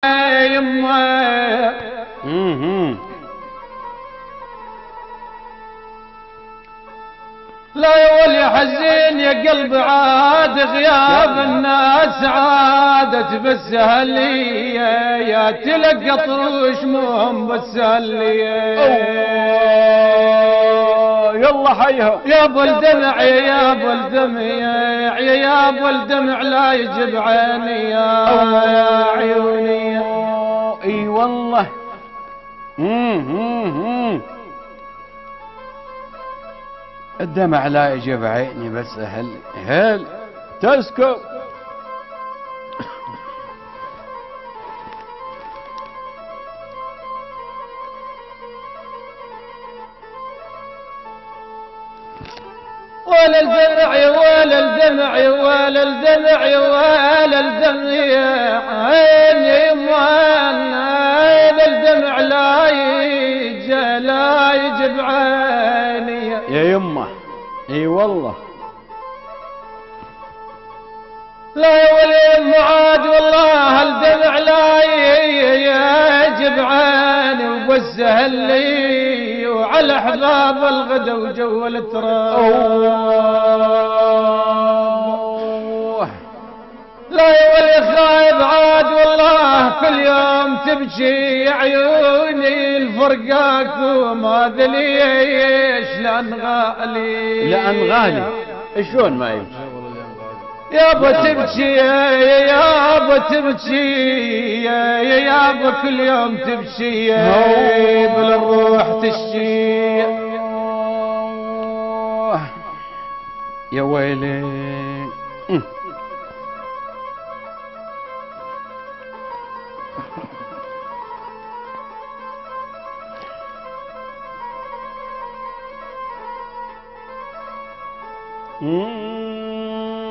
لا يا ولي حزين يا قلب عاد غياب الناس عادت بالسهلية يا تلقى طروش مهم بالسهلية. يلا حيها يا ابو الدمع يا ابو الدمع يا ابو الدمع لا يجب عيني يا عيوني. اي والله. الدمع لا يجب عيني بس هل تسكت. ولا الدمع يا ولا الدمع يا ولا الدمع يا ولا الدمع يا عيني هذا الدمع لا يجب عيني يا يمه. اي والله. لا يا ولي معاد والله الدمع لا يجب عيني وبالسهل لي وعلى احباب الغدا وجو التراب. لا يا ولي خايب عاد والله كل يوم تبكي عيوني الفرقاكم هذا ليش لان غالي شلون ما يمشي يا ابو تبكي يا ابو تبكي يا ابو كل يوم تبكي بالروح تشي يا ويلي.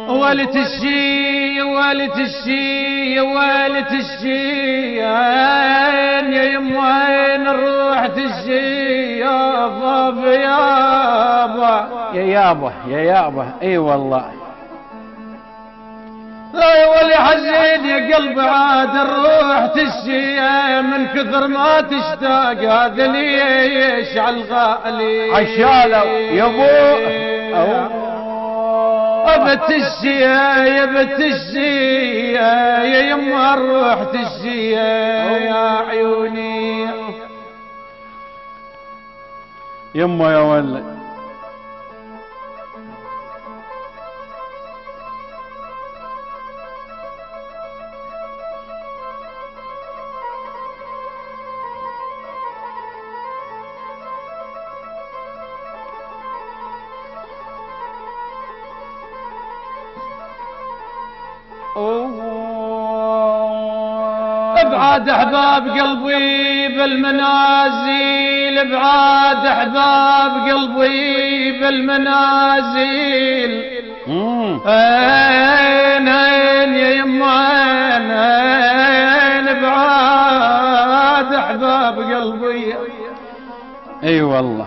والت الشي والت الشي والت الشي يا يم وين الروح تشي يابا يا يابا اي والله. لا يا ولي حزين يا قلب عاد الروح تشي من كثر ما تشتاق هذا ليش عالغالي عشاله يا ابو بتشي يا بتشي يا يما الروح تشي يا عيوني يما يا ولد. ابعاد احباب قلبي بالمنازل ابعاد احباب قلبي بالمنازل. اين يا يما اين ابعاد احباب قلبي. اي والله.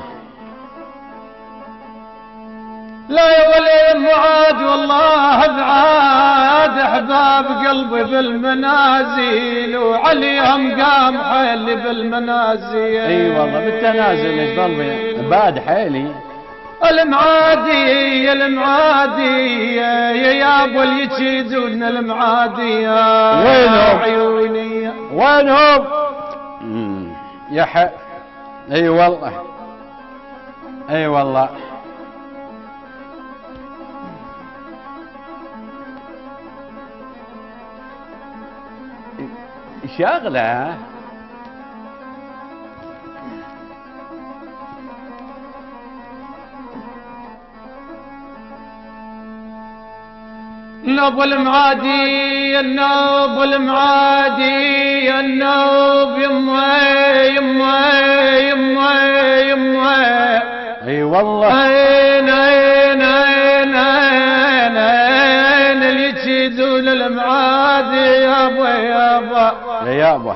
لا يا ولي معاد والله ابعاد احباب قلبي بالمنازل وعليهم قام حيلي بالمنازل. اي والله بالتنازل ايش ضل بعد حيلي. المعادي المعادي يا ابو اللي يجيدون المعادي وينهم عيوني وينهم يا حق. اي والله اي والله. شغله النوب المعادي النوب المعادي النوب يما يما يما يما. اي والله. اين اللي يجيدون المعادي يابا يا يابا.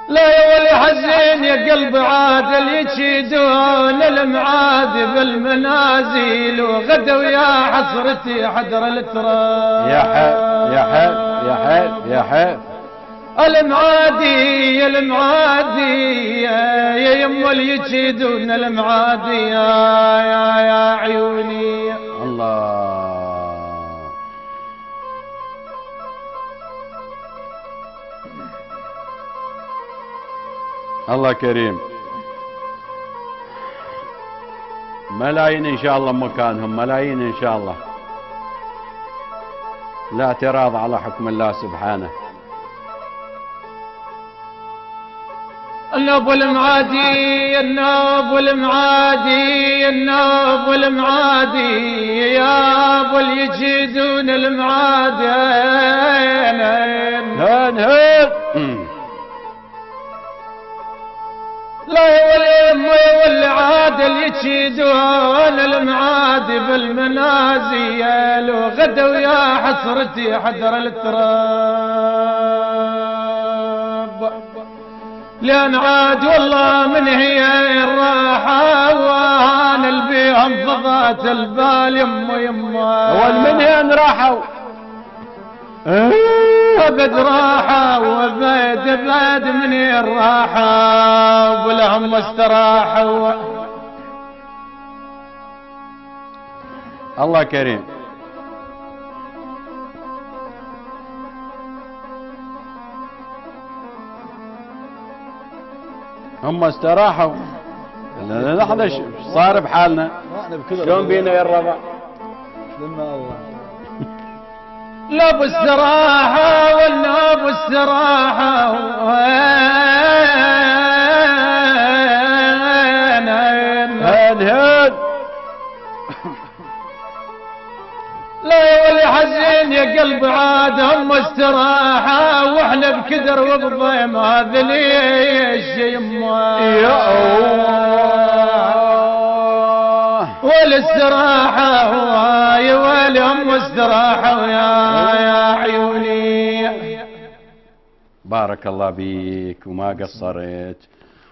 لا يا ولي حزين يا قلب عادل يجيدون المعاد بالمنازل وغدوا يا حسرتي حدر التراب. يا حيف يا حيف يا حيف. المعادي يا المعادي يا يما اللي يجيدون المعادي يا عيوني. الله. الله كريم. ملايين ان شاء الله مكانهم، ملايين ان شاء الله. لا اعتراض على حكم الله سبحانه. النوب والمعادي النوب والمعادي النوب والمعادي يا ابو اللي يجيدون المعادي. هن لا واليم والعادل يجيدون المعادي بالمنازي لو غدوا يا حسرتي حذر التراب. لان عاد والله من هي الراحة وانا البيهم فضات البال يما من هين راحوا؟ وبد راحة وبد من الراحة ولهم استراحة. الله كريم. هم استراحوا. لحظة ايش صار بحالنا؟ شلون بينا يا الربع؟ لا بالسراحة ولا بالسراحة هن لا ولي حزين يا قلب عاد هم استراحة واحنا بكدر وبضيم هذا ليش يما يا الله. والاستراحة يا ويلي هم استراحة يا عيوني. بارك الله بيك وما قصرت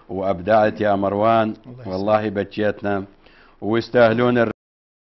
وابدعت يا مروان، والله بكيتنا ويستاهلون